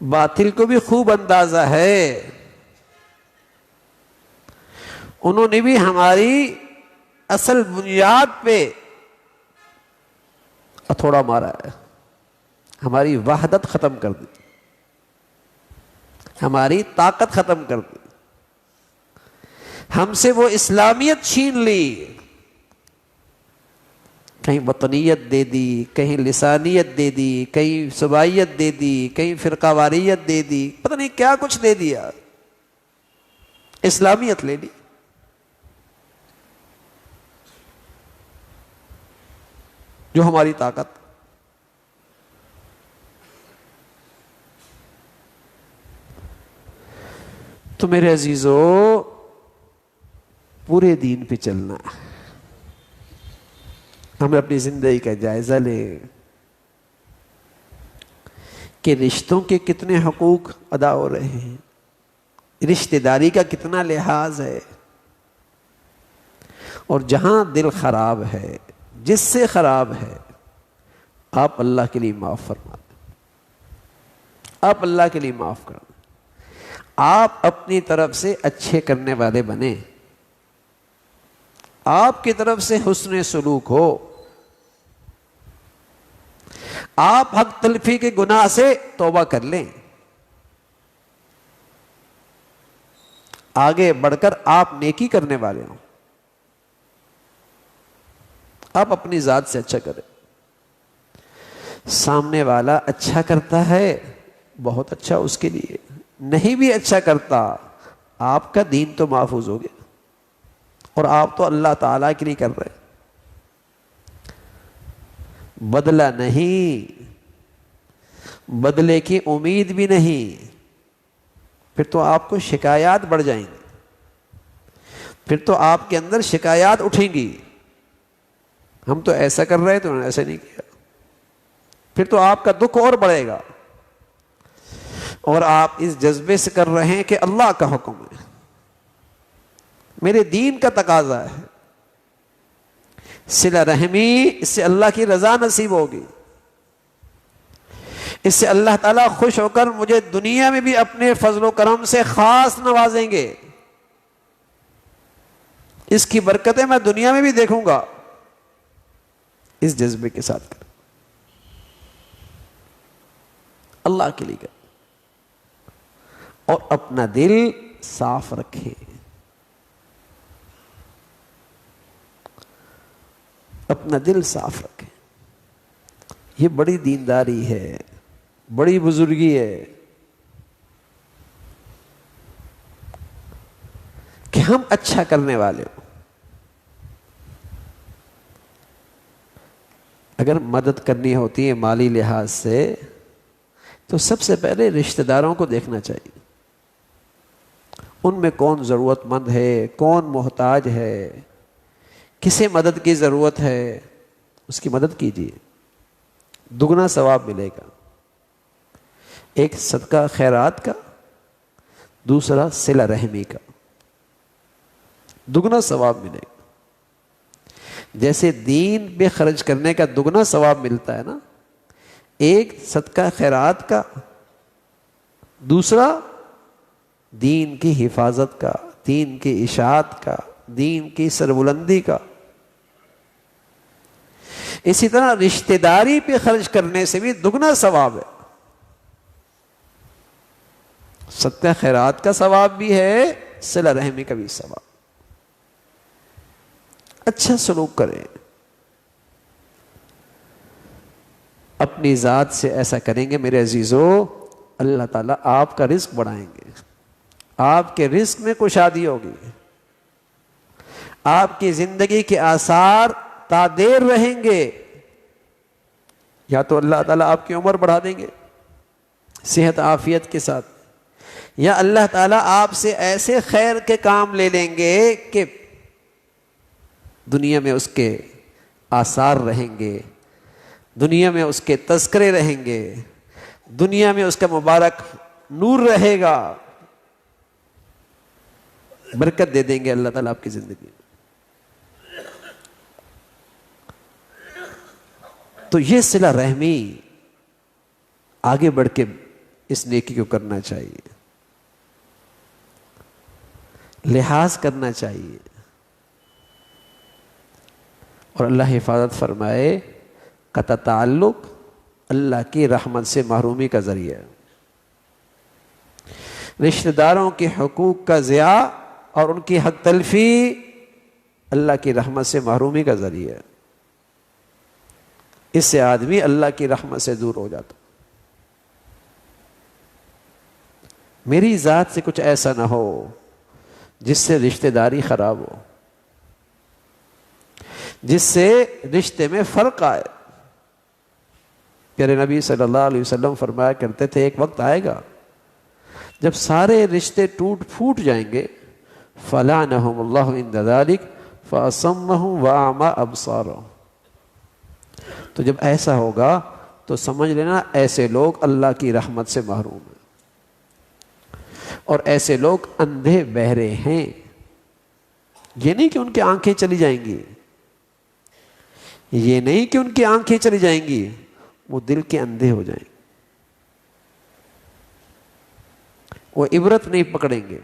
باطل کو بھی خوب اندازہ ہے. انہوں نے بھی ہماری اصل بنیاد پہ ہتھوڑا مارا ہے، ہماری وحدت ختم کر دی، ہماری طاقت ختم کر دی، ہم سے وہ اسلامیت چھین لی، کہیں وطنیت دے دی، کہیں لسانیت دے دی، کہیں صوبائیت دے دی، کہیں فرقہ واریت دے دی، پتہ نہیں کیا کچھ دے دیا، اسلامیت لے لی۔ جو ہماری طاقت، تو میرے عزیزو پورے دین پہ چلنا، ہم اپنی زندگی کا جائزہ لیں کہ رشتوں کے کتنے حقوق ادا ہو رہے ہیں، رشتہ داری کا کتنا لحاظ ہے، اور جہاں دل خراب ہے، جس سے خراب ہے، آپ اللہ کے لیے معاف فرما دیں، آپ اللہ کے لیے معاف کر دیں، آپ اپنی طرف سے اچھے کرنے والے بنیں، آپ کی طرف سے حسن سلوک ہو، آپ حق تلفی کے گناہ سے توبہ کر لیں، آگے بڑھ کر آپ نیکی کرنے والے ہوں، آپ اپنی ذات سے اچھا کریں، سامنے والا اچھا کرتا ہے بہت اچھا اس کے لیے، نہیں بھی اچھا کرتا آپ کا دین تو محفوظ ہو گیا، اور آپ تو اللہ تعالیٰ کے لیے کر رہے ہیں، بدلہ نہیں، بدلے کی امید بھی نہیں، پھر تو آپ کو شکایات بڑھ جائیں گی، پھر تو آپ کے اندر شکایات اٹھیں گی، ہم تو ایسا کر رہے تو انہوں نے ایسا نہیں کیا، پھر تو آپ کا دکھ اور بڑھے گا، اور آپ اس جذبے سے کر رہے ہیں کہ اللہ کا حکم ہے، میرے دین کا تقاضا ہے، صلہ رحمی، اس سے اللہ کی رضا نصیب ہوگی، اس سے اللہ تعالیٰ خوش ہو کر مجھے دنیا میں بھی اپنے فضل و کرم سے خاص نوازیں گے، اس کی برکتیں میں دنیا میں بھی دیکھوں گا، اس جذبے کے ساتھ کر، اللہ کے لیے کر، اور اپنا دل صاف رکھیں، اپنا دل صاف رکھیں، یہ بڑی دینداری ہے، بڑی بزرگی ہے کہ ہم اچھا کرنے والے ہوں، اگر مدد کرنی ہوتی ہے مالی لحاظ سے تو سب سے پہلے رشتہ داروں کو دیکھنا چاہیے، ان میں کون ضرورت مند ہے، کون محتاج ہے، کسے مدد کی ضرورت ہے، اس کی مدد کیجیے، دگنا ثواب ملے گا، ایک صدقہ خیرات کا، دوسرا صلہ رحمی کا، دگنا ثواب ملے گا، جیسے دین پہ خرچ کرنے کا دگنا ثواب ملتا ہے نا، ایک صدقہ خیرات کا، دوسرا دین کی حفاظت کا، دین کی اشاعت کا، دین کی سربلندی کا، اسی طرح رشتہ داری پہ خرچ کرنے سے بھی دگنا ثواب ہے، صدقہ خیرات کا ثواب بھی ہے، صلہ رحمی کا بھی ثواب، اچھا سلوک کریں، اپنی ذات سے ایسا کریں گے میرے عزیزو، اللہ تعالیٰ آپ کا رزق بڑھائیں گے، آپ کے رزق میں کشادی ہوگی، آپ کی زندگی کے آثار تا دیر رہیں گے، یا تو اللہ تعالیٰ آپ کی عمر بڑھا دیں گے صحت عافیت کے ساتھ، یا اللہ تعالیٰ آپ سے ایسے خیر کے کام لے لیں گے کہ دنیا میں اس کے آثار رہیں گے، دنیا میں اس کے تذکرے رہیں گے، دنیا میں اس کا مبارک نور رہے گا، برکت دے دیں گے اللہ تعالیٰ آپ کی زندگی میں۔ تو یہ صلہ رحمی آگے بڑھ کے اس نیکی کو کرنا چاہیے، لحاظ کرنا چاہیے، اور اللہ حفاظت فرمائے، قطع تعلق اللہ کی رحمت سے محرومی کا ذریعہ ہے، رشتہ داروں کے حقوق کا ضیاع اور ان کی حق تلفی اللہ کی رحمت سے محرومی کا ذریعہ ہے۔ اس سے آدمی اللہ کی رحمت سے دور ہو جاتا۔ میری ذات سے کچھ ایسا نہ ہو جس سے رشتہ داری خراب ہو، جس سے رشتے میں فرق آئے۔ پیارے نبی صلی اللہ علیہ وسلم فرمایا کرتے تھے ایک وقت آئے گا جب سارے رشتے ٹوٹ پھوٹ جائیں گے، فَلَعَنَهُمُ اللَّهُ عِنْدَ ذَلِكَ فَأَصَمَّهُمْ وَأَعْمَى أَبْصَارَهُمْ۔ تو جب ایسا ہوگا تو سمجھ لینا ایسے لوگ اللہ کی رحمت سے محروم ہیں، اور ایسے لوگ اندھے بہرے ہیں۔ یہ نہیں کہ ان کی آنکھیں چلی جائیں گی، یہ نہیں کہ ان کی آنکھیں چلی جائیں گی، وہ دل کے اندھے ہو جائیں گے، وہ عبرت نہیں پکڑیں گے،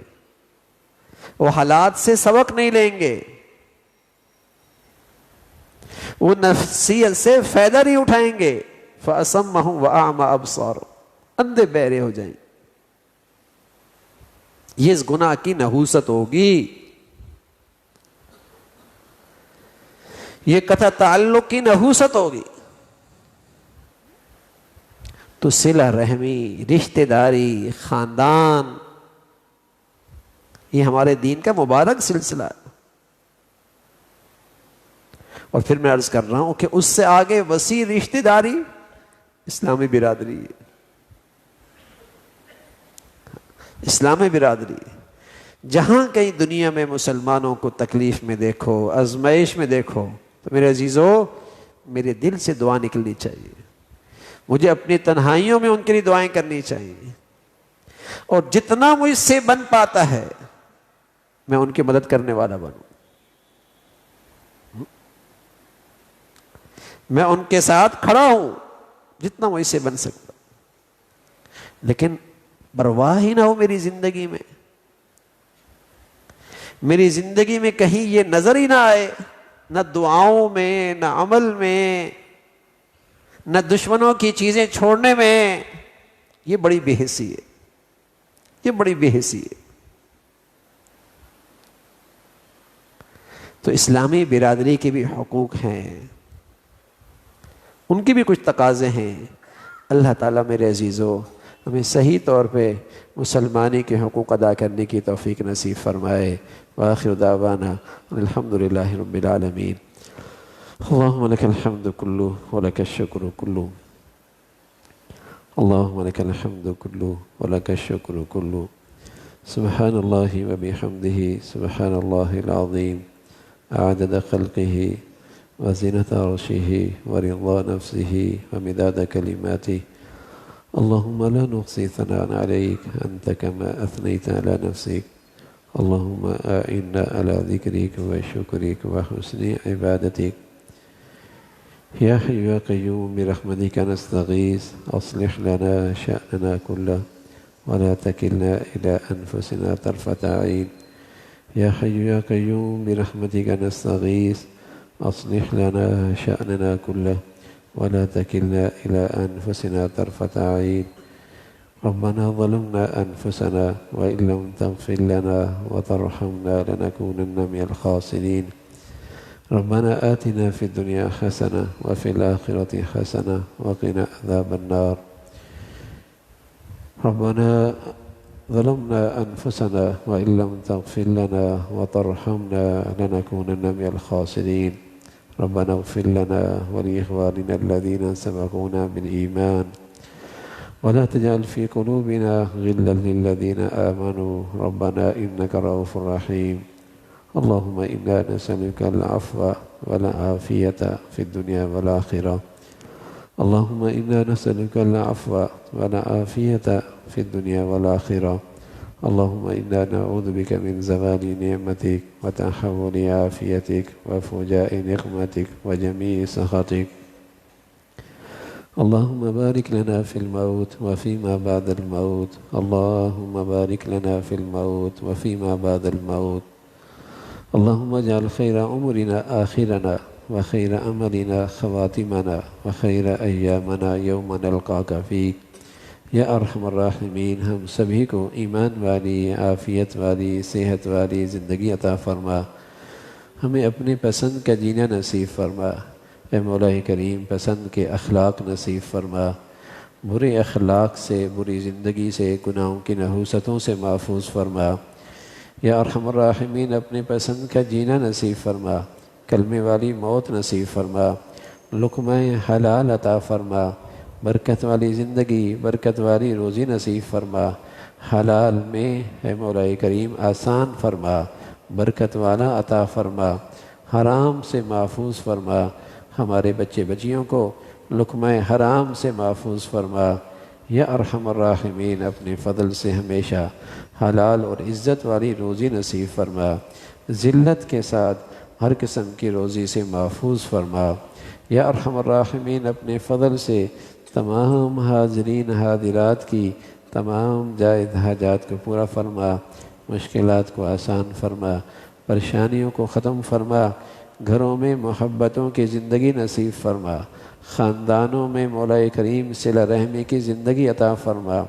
وہ حالات سے سبق نہیں لیں گے، وہ نفسیت سے فائدہ نہیں اٹھائیں گے۔ فَأَصَمَّهُمْ وَأَعْمَى أَبْصَارُهُمْ، اندھے بہرے ہو جائیں گے۔ یہ اس گناہ کی نحوست ہوگی، یہ قطع تعلق کی نحوست ہوگی۔ تو صلہ رحمی، رشتہ داری، خاندان، یہ ہمارے دین کا مبارک سلسلہ ہے۔ اور پھر میں عرض کر رہا ہوں کہ اس سے آگے وسیع رشتہ داری اسلامی برادری ہے، اسلامی برادری۔ جہاں کہیں دنیا میں مسلمانوں کو تکلیف میں دیکھو، آزمائش میں دیکھو، تو میرے عزیزو میرے دل سے دعا نکلنی چاہیے، مجھے اپنی تنہائیوں میں ان کے لیے دعائیں کرنی چاہیے، اور جتنا مجھ سے بن پاتا ہے میں ان کی مدد کرنے والا بنوں، میں ان کے ساتھ کھڑا ہوں جتنا مجھ سے بن سکتا، لیکن پرواہ ہی نہ ہو میری زندگی میں، میری زندگی میں کہیں یہ نظر ہی نہ آئے، نہ دعاؤں میں، نہ عمل میں، نہ دشمنوں کی چیزیں چھوڑنے میں۔ یہ بڑی بے حسی ہے، یہ بڑی بے حسی ہے۔ تو اسلامی برادری کے بھی حقوق ہیں، ان کی بھی کچھ تقاضے ہیں۔ اللہ تعالیٰ میرے عزیزو ہمیں صحیح طور پہ مسلمانی کے حقوق ادا کرنے کی توفیق نصیب فرمائے۔ وآخر دعوانا الحمد للہ رب العالمین۔ اللہم لک الحمد کلو ولک الشکر کلو، اللہم لک الحمد کلو ولک الشکر کلو، سبحان اللہ وبحمدہ، سبحان اللہ العظیم، عدد خلقہ وزنة عرشه ورضا نفسه ومداد كلماته، اللهم لا نحصي ثناء عليك أنت كما أثنيت على نفسك، اللهم أعنا على ذكرك وشكرك وحسن عبادتك، يا حي يا قيوم برحمتك نستغيث، أصلح لنا شأننا كله ولا تكلنا إلى أنفسنا طرفة عين، يا حي يا قيوم برحمتك نستغيث، أصلح لنا شأننا كله ولا تكلنا إلى أنفسنا طرفة عين، ربنا ظلمنا أنفسنا وإن لم تغفر لنا وترحمنا لنكونن من الخاسرين، ربنا آتنا في الدنيا حسنة وفي الآخرة حسنة وقنا عذاب النار، ربنا ظلمنا أنفسنا وإن لم تغفر لنا وترحمنا لنكونن من الخاسرين، ربنا اغفر لنا ولإخواننا الذين سبقونا بالإيمان ولا تجعل في قلوبنا غلا للذين آمنوا ربنا إنك رؤوف رحيم، اللهم إنا نسألك العفو والعافية في الدنيا والآخرة، اللهم إنا نسألك العفو والعافية في الدنيا والآخرة، اللهم إنا نعوذ بك من زوال نعمتك وتحول عافيتك وفجاء نقمتك وجميع سخطك، اللهم بارك لنا في الموت وفيما بعد الموت، اللهم بارك لنا في الموت وفيما بعد الموت، اللهم اجعل خير عمرنا آخرنا وخير أملنا خواتمنا وخير أيامنا يوم نلقاك فيك یا ارحم الراحمین ہم سبھی کو ایمان والی، عافیت والی، صحت والی زندگی عطا فرما، ہمیں اپنے پسند کا جینا نصیب فرما۔ اے مولا کریم پسند کے اخلاق نصیب فرما، برے اخلاق سے، بری زندگی سے، گناہوں کی نحوستوں سے محفوظ فرما۔ یا ارحم الراحمین اپنے پسند کا جینا نصیب فرما، کلمے والی موت نصیب فرما، لقمہ حلال عطا فرما، برکت والی زندگی، برکت والی روزی نصیب فرما، حلال میں اے مولا کریم آسان فرما، برکت والا عطا فرما، حرام سے محفوظ فرما، ہمارے بچے بچیوں کو لقمہ حرام سے محفوظ فرما۔ یا ارحم الراحمین اپنے فضل سے ہمیشہ حلال اور عزت والی روزی نصیب فرما، ذلت کے ساتھ ہر قسم کی روزی سے محفوظ فرما۔ یا ارحم الراحمین اپنے فضل سے تمام حاضرین حاضرات کی تمام جائز حاجات کو پورا فرما، مشکلات کو آسان فرما، پریشانیوں کو ختم فرما، گھروں میں محبتوں کی زندگی نصیب فرما، خاندانوں میں مولا کریم صلہ رحمی کی زندگی عطا فرما۔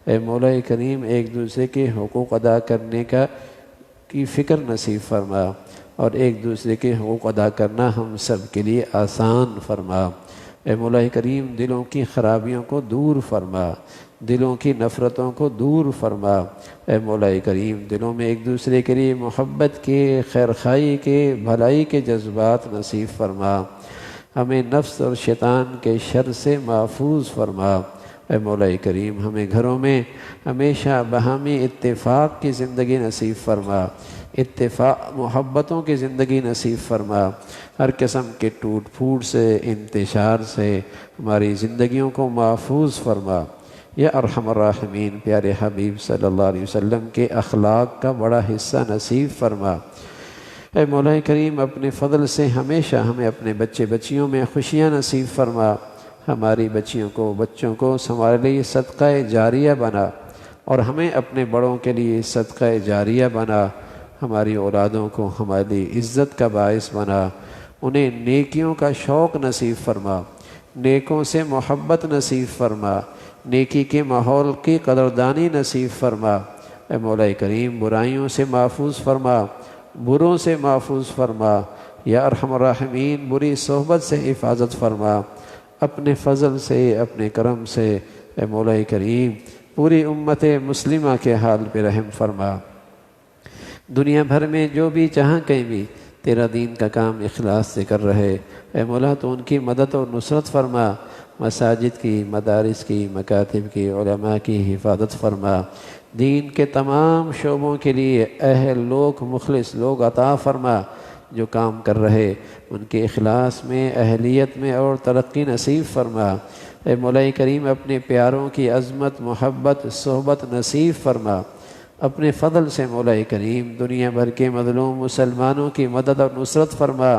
اے مولا کریم ایک دوسرے کے حقوق ادا کرنے کی فکر نصیب فرما، اور ایک دوسرے کے حقوق ادا کرنا ہم سب کے لیے آسان فرما۔ اے مولا کریم دلوں کی خرابیوں کو دور فرما، دلوں کی نفرتوں کو دور فرما۔ اے مولا کریم دلوں میں ایک دوسرے کے لیے محبت کے، خیرخواہی کے، بھلائی کے جذبات نصیب فرما، ہمیں نفس اور شیطان کے شر سے محفوظ فرما۔ اے مولا کریم ہمیں گھروں میں ہمیشہ باہمی اتفاق کی زندگی نصیب فرما، اتفاق محبتوں کی زندگی نصیب فرما، ہر قسم کے ٹوٹ پھوٹ سے، انتشار سے ہماری زندگیوں کو محفوظ فرما۔ یا ارحم الراحمین پیارے حبیب صلی اللہ علیہ وسلم کے اخلاق کا بڑا حصہ نصیب فرما۔ اے مولا کریم اپنے فضل سے ہمیشہ ہمیں اپنے بچے بچیوں میں خوشیاں نصیب فرما، ہماری بچیوں کو، بچوں کو ہمارے لیے صدقہ جاریہ بنا، اور ہمیں اپنے بڑوں کے لیے صدقہ جاریہ بنا، ہماری اولادوں کو ہمارے لیے عزت کا باعث بنا، انہیں نیکیوں کا شوق نصیب فرما، نیکوں سے محبت نصیب فرما، نیکی کے ماحول کی قدردانی نصیب فرما۔ اے مولا کریم برائیوں سے محفوظ فرما، بروں سے محفوظ فرما۔ یا ارحم الراحمین بری صحبت سے حفاظت فرما، اپنے فضل سے، اپنے کرم سے اے مولا کریم پوری امت مسلمہ کے حال پہ رحم فرما۔ دنیا بھر میں جو بھی جہاں کہیں بھی تیرا دین کا کام اخلاص سے کر رہے اے مولا تو ان کی مدد اور نصرت فرما، مساجد کی، مدارس کی، مکاتب کی، علماء کی حفاظت فرما، دین کے تمام شعبوں کے لیے اہل لوگ، مخلص لوگ عطا فرما، جو کام کر رہے ان کے اخلاص میں، اہلیت میں اور ترقی نصیب فرما۔ اے مولا کریم اپنے پیاروں کی عظمت، محبت، صحبت نصیب فرما، اپنے فضل سے مولا کریم دنیا بھر کے مظلوم مسلمانوں کی مدد اور نصرت فرما،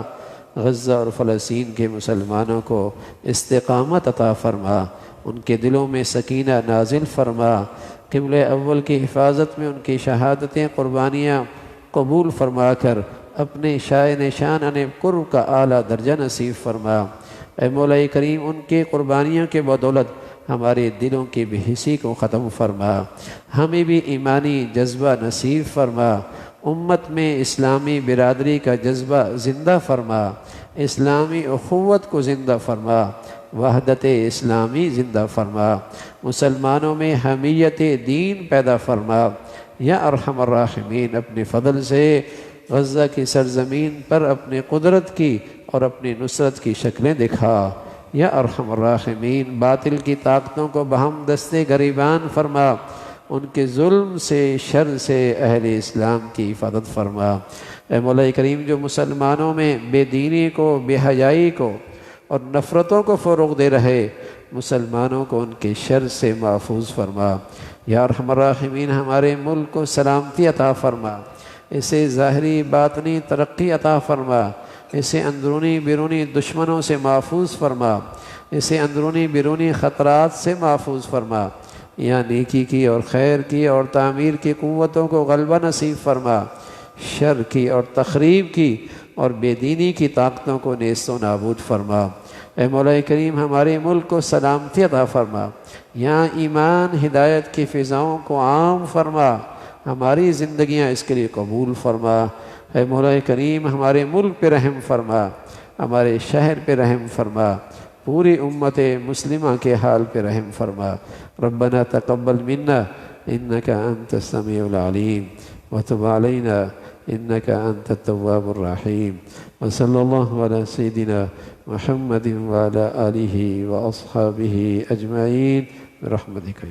غزہ اور فلسطین کے مسلمانوں کو استقامت عطا فرما، ان کے دلوں میں سکینہ نازل فرما، قبلہ اول کی حفاظت میں ان کی شہادتیں، قربانیاں قبول فرما کر اپنے شائع نشان قرب کا اعلیٰ درجہ نصیب فرما۔ اے مولا کریم ان کی قربانیوں کے بدولت ہمارے دلوں کی بے حسی کو ختم فرما، ہمیں بھی ایمانی جذبہ نصیب فرما، امت میں اسلامی برادری کا جذبہ زندہ فرما، اسلامی اخوت کو زندہ فرما، وحدت اسلامی زندہ فرما، مسلمانوں میں حمیت دین پیدا فرما۔ یا ارحم الراحمین اپنے فضل سے غزہ کی سرزمین پر اپنے قدرت کی اور اپنی نصرت کی شکلیں دکھا۔ یا ارحم الراحمین باطل کی طاقتوں کو بہم دستے گریبان فرما، ان کے ظلم سے، شر سے اہل اسلام کی حفاظت فرما۔ اے مولا کریم جو مسلمانوں میں بے دینی کو، بے حیائی کو اور نفرتوں کو فروغ دے رہے مسلمانوں کو ان کے شر سے محفوظ فرما۔ یا ارحم الراحمین ہمارے ملک کو سلامتی عطا فرما، اسے ظاہری باطنی ترقی عطا فرما، اسے اندرونی بیرونی دشمنوں سے محفوظ فرما، اسے اندرونی بیرونی خطرات سے محفوظ فرما، یہاں نیکی کی اور خیر کی اور تعمیر کی قوتوں کو غلبہ نصیب فرما، شر کی اور تخریب کی اور بے دینی کی طاقتوں کو نیست و نابود فرما۔ اے مولا کریم ہمارے ملک کو سلامتی عطا فرما، یہاں ایمان ہدایت کی فضاؤں کو عام فرما، ہماری زندگیاں اس کے لیے قبول فرما۔ اے مولا کریم ہمارے ملک پہ رحم فرما، ہمارے شہر پہ رحم فرما، پوری امت مسلمہ کے حال پہ رحم فرما۔ ربنا تقبل منا انك انت السميع العليم وتب علينا انك انت التواب الرحيم، وصلى الله على سيدنا محمد وعلى آله وأصحابه أجمعين برحمتك۔